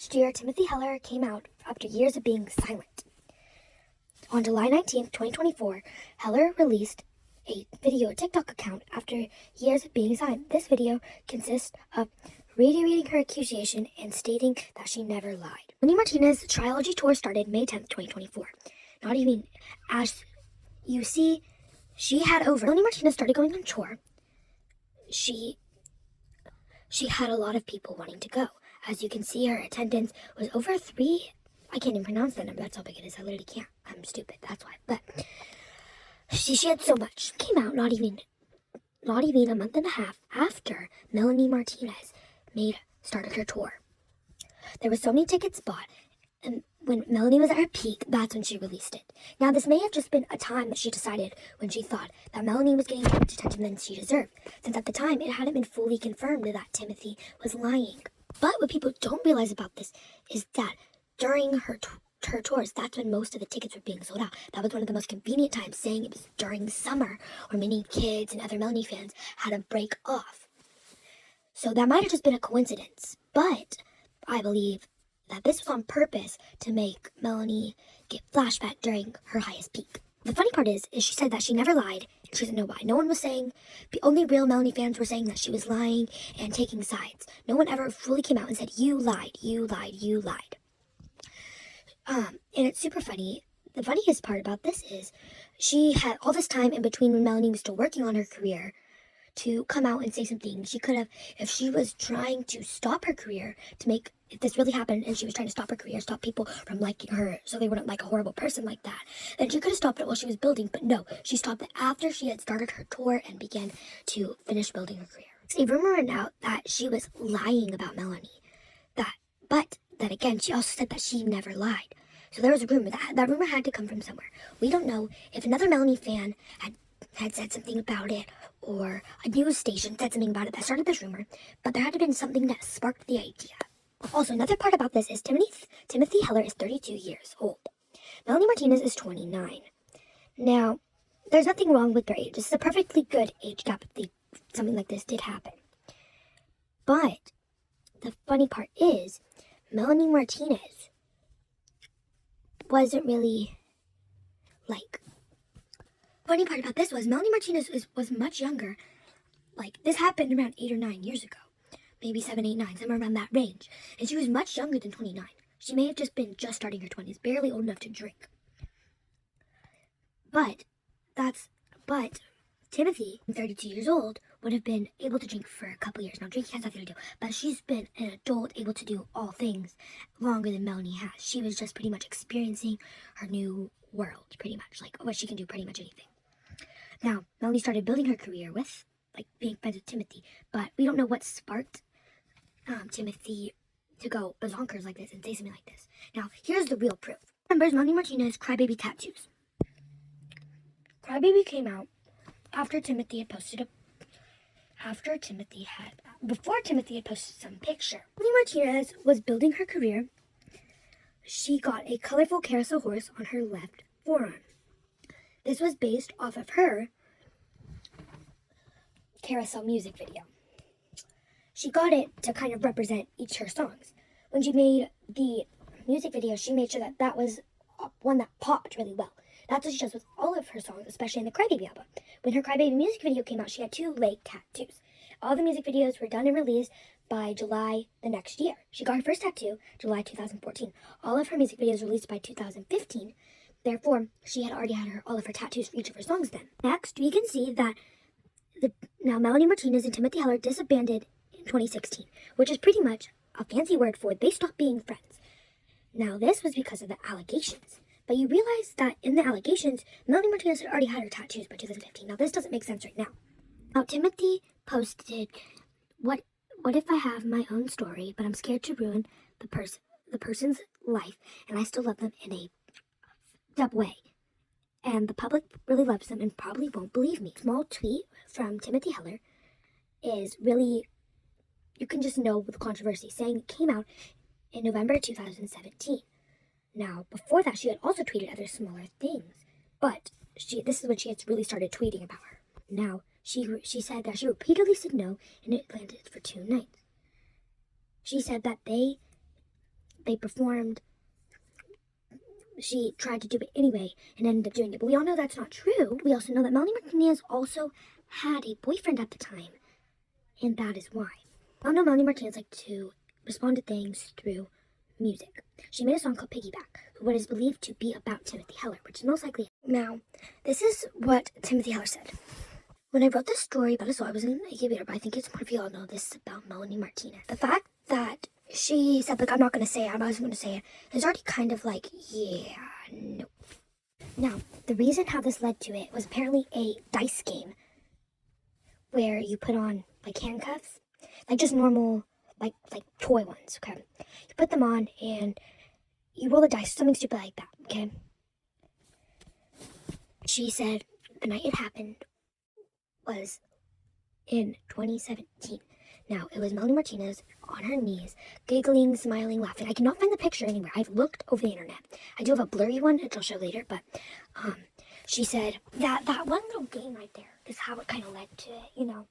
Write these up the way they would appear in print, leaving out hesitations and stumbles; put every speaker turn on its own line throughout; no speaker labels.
Last year, Timothy Heller came out after years of being silent. On July 19th, 2024, Heller released a video TikTok account after years of being silent. This video consists of reiterating her accusation and stating that she never lied. Melanie Martinez's trilogy tour started May 10th, 2024. Not even, as you see, Melanie Martinez started going on tour. She had a lot of people wanting to go. As you can see, her attendance was over 3. I can't even pronounce that number. That's how big it is. I literally can't. I'm stupid. That's why. But she had so much. Came out not even a month and a half after Melanie Martinez started her tour. There were so many tickets bought, and when Melanie was at her peak, that's when she released it. Now, this may have just been a time that she decided when she thought that Melanie was getting too much attention than she deserved, since at the time it hadn't been fully confirmed that Timothy was lying. But what people don't realize about this is that during her tours, that's when most of the tickets were being sold out. That was one of the most convenient times, saying it was during summer, where many kids and other Melanie fans had a break off. So that might have just been a coincidence, but I believe that this was on purpose to make Melanie get flashback during her highest peak. The funny part is she said that she never lied, and she doesn't know why. No one was saying, the only real Melanie fans were saying that she was lying and taking sides. No one ever fully came out and said, you lied, you lied, you lied. And it's super funny. The funniest part about this is she had all this time in between when Melanie was still working on her career to come out and say something. She could have, if she was trying to stop her career if this really happened and she was trying to stop her career, stop people from liking her so they wouldn't like a horrible person like that, then she could have stopped it while she was building. But no, she stopped it after she had started her tour and began to finish building her career. A rumor went out that she was lying about Melanie. But then again, she also said that she never lied. So there was a rumor. That rumor had to come from somewhere. We don't know if another Melanie fan had said something about it, or a news station said something about it that started this rumor, but there had to have been something that sparked the idea. Also, another part about this is Timothy Heller is 32 years old. Melanie Martinez is 29. Now, there's nothing wrong with their age. This is a perfectly good age gap if something like this did happen. But the funny part is, Melanie Martinez wasn't really funny part about this was Melanie Martinez was much younger. This happened around 8 or 9 years ago. Maybe 7, 8, 9, somewhere around that range. And she was much younger than 29. She may have just been starting her 20s, barely old enough to drink. But Timothy, 32 years old, would have been able to drink for a couple years. Now, drinking has nothing to do, but she's been an adult able to do all things longer than Melanie has. She was just pretty much experiencing her new world, pretty much, what she can do pretty much anything. Now, Melanie started building her career with, being friends with Timothy, but we don't know what sparked Timothy to go bazonkers like this and say something like this. Now, here's the real proof. Remember Melanie Martinez Crybaby tattoos. Crybaby came out before Timothy had posted some picture. Melanie Martinez was building her career. She got a colorful carousel horse on her left forearm. This was based off of her carousel music video. She got it to kind of represent each of her songs. When she made the music video, she made sure that was one that popped really well. That's what she does with all of her songs, especially in the Crybaby album. When her Crybaby music video came out, she had 2 leg tattoos. All the music videos were done and released by July the next year. She got her first tattoo July 2014. All of her music videos released by 2015. Therefore, she had already had all of her tattoos for each of her songs then. Next, we can see that now Melanie Martinez and Timothy Heller disbanded in 2016, which is pretty much a fancy word for they stopped being friends. Now, this was because of the allegations. But you realize that in the allegations, Melanie Martinez had already had her tattoos by 2015. Now, this doesn't make sense right now. Now, Timothy posted, what if I have my own story, but I'm scared to ruin the person's life, and I still love them in a dub way. And the public really loves them and probably won't believe me. Small tweet from Timothy Heller is really, you can just know the controversy, saying it came out in November 2017. Now, before that, she had also tweeted other smaller things, but this is when she had really started tweeting about her. Now, she said that she repeatedly said no, and it landed for 2 nights. She said that they performed, she tried to do it anyway and ended up doing it. But we all know that's not true. We also know that Melanie Martinez also had a boyfriend at the time, and that is why. I know Melanie Martinez liked to respond to things through music. She made a song called Piggyback, what is believed to be about Timothy Heller, which is most likely. Now, this is what Timothy Heller said. When I wrote this story about I was in an incubator, but I think it's more of you all know this is about Melanie Martinez. The fact that she said, like, I'm not going to say it, I wasn't going to say it, is already kind of like, yeah, no. Now, the reason how this led to it was apparently a dice game where you put on, like, handcuffs, like just normal, like toy ones, okay? You put them on and you roll the dice, something stupid like that, okay? She said the night it happened was in 2017. Now, it was Melanie Martinez on her knees, giggling, smiling, laughing. I cannot find the picture anywhere. I've looked over the internet. I do have a blurry one, which I'll show later, but she said that one little game right there is how it kind of led to it, you know?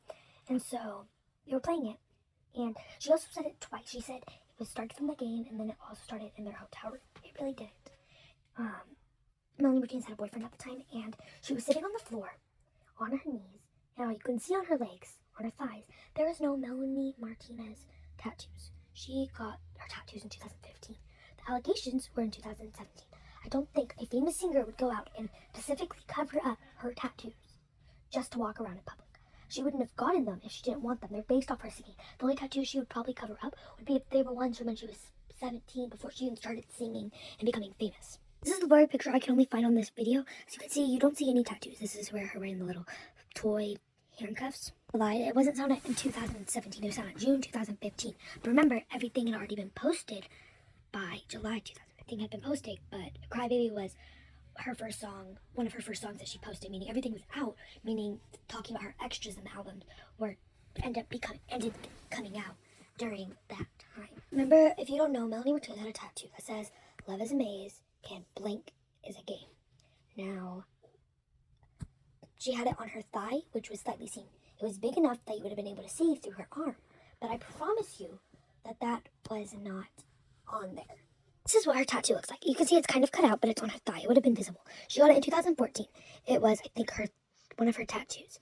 And so, they were playing it, and she also said it twice. She said it was started from the game, and then it also started in their hotel room. It really didn't. Melanie Martinez had a boyfriend at the time, and she was sitting on the floor, on her knees. Now, you can see on her legs, on her thighs, there is no Melanie Martinez tattoos. She got her tattoos in 2015. The allegations were in 2017. I don't think a famous singer would go out and specifically cover up her tattoos just to walk around in public. She wouldn't have gotten them if she didn't want them. They're based off her singing. The only tattoos she would probably cover up would be if they were ones from when she was 17, before she even started singing and becoming famous. This is the blurry picture I can only find on this video. As you can see, you don't see any tattoos. This is where her wearing the little toy handcuffs. It wasn't found in 2017, it was found in June 2015. But remember, everything had already been posted by July 2015 had been posted, but Crybaby was her first song, one of her first songs that she posted, meaning everything was out, meaning talking about her extras in the album ended coming out during that time. Remember, if you don't know, Melanie Martinez had a tattoo that says, "Love is a maze, and blank is a game." Now, she had it on her thigh, which was slightly seen. It was big enough that you would have been able to see through her arm. But I promise you that was not on there. This is what her tattoo looks like. You can see it's kind of cut out, but it's on her thigh. It would have been visible. She got it in 2014. It was, I think, one of her tattoos.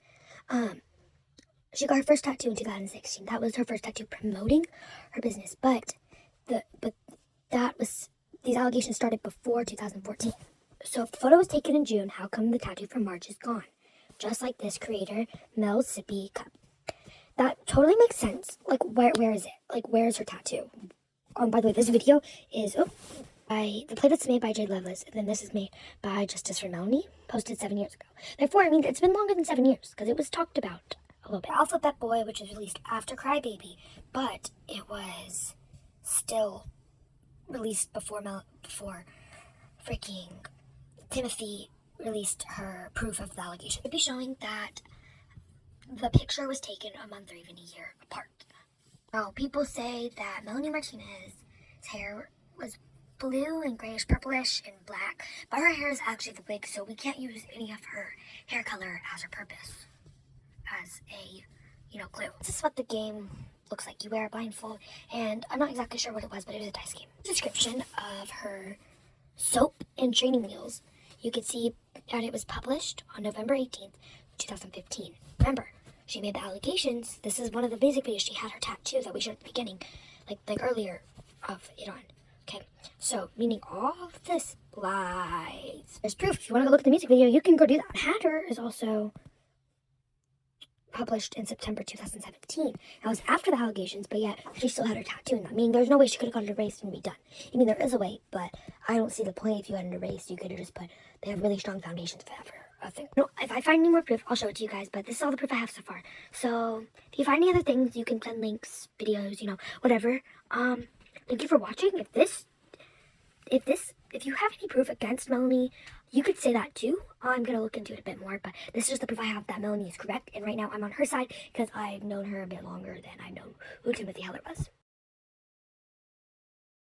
She got her first tattoo in 2016. That was her first tattoo promoting her business. But these allegations started before 2014. So if the photo was taken in June, how come the tattoo from March is gone? Just like this creator, Mel Sippy Cup. That totally makes sense. Like, where is it? Like, where is her tattoo? By the way, this video is the playlist is made by Jay Loveless, and then this is made by Justice for Melanie, posted 7 years ago. Therefore, I mean, it's been longer than 7 years, because it was talked about a little bit. Alphabet Boy, which was released after Crybaby, but it was still released before freaking Timothy released her proof of the allegation. It'd be showing that the picture was taken a month or even a year apart. Now, people say that Melanie Martinez's hair was blue and grayish, purplish, and black, but her hair is actually the wig, so we can't use any of her hair color as her purpose, as a, glue. This is what the game looks like. You wear a blindfold, and I'm not exactly sure what it was, but it was a dice game. Description of her soap and training wheels. You can see that it was published on November 18th, 2015. Remember, she made the allegations. This is one of the basic videos. She had her tattoo that we showed at the beginning, like earlier of it on. Okay, so meaning all of this lies. There's proof. If you want to go look at the music video, you can go do that. Hatter is also published in September 2017. That was after the allegations, but yet she still had her tattoo in that. Meaning there's no way she could have gotten it erased and be done. I mean, there is a way, but I don't see the point. If you had it erased, you could have just put, they have really strong foundations for that. No, if I find any more proof, I'll show it to you guys, but this is all the proof I have so far. So, if you find any other things, you can send links, videos, whatever. Thank you for watching. If you have any proof against Melanie, you could say that too. I'm going to look into it a bit more, but this is just the proof I have that Melanie is correct, and right now I'm on her side because I've known her a bit longer than I've known who Timothy Heller was.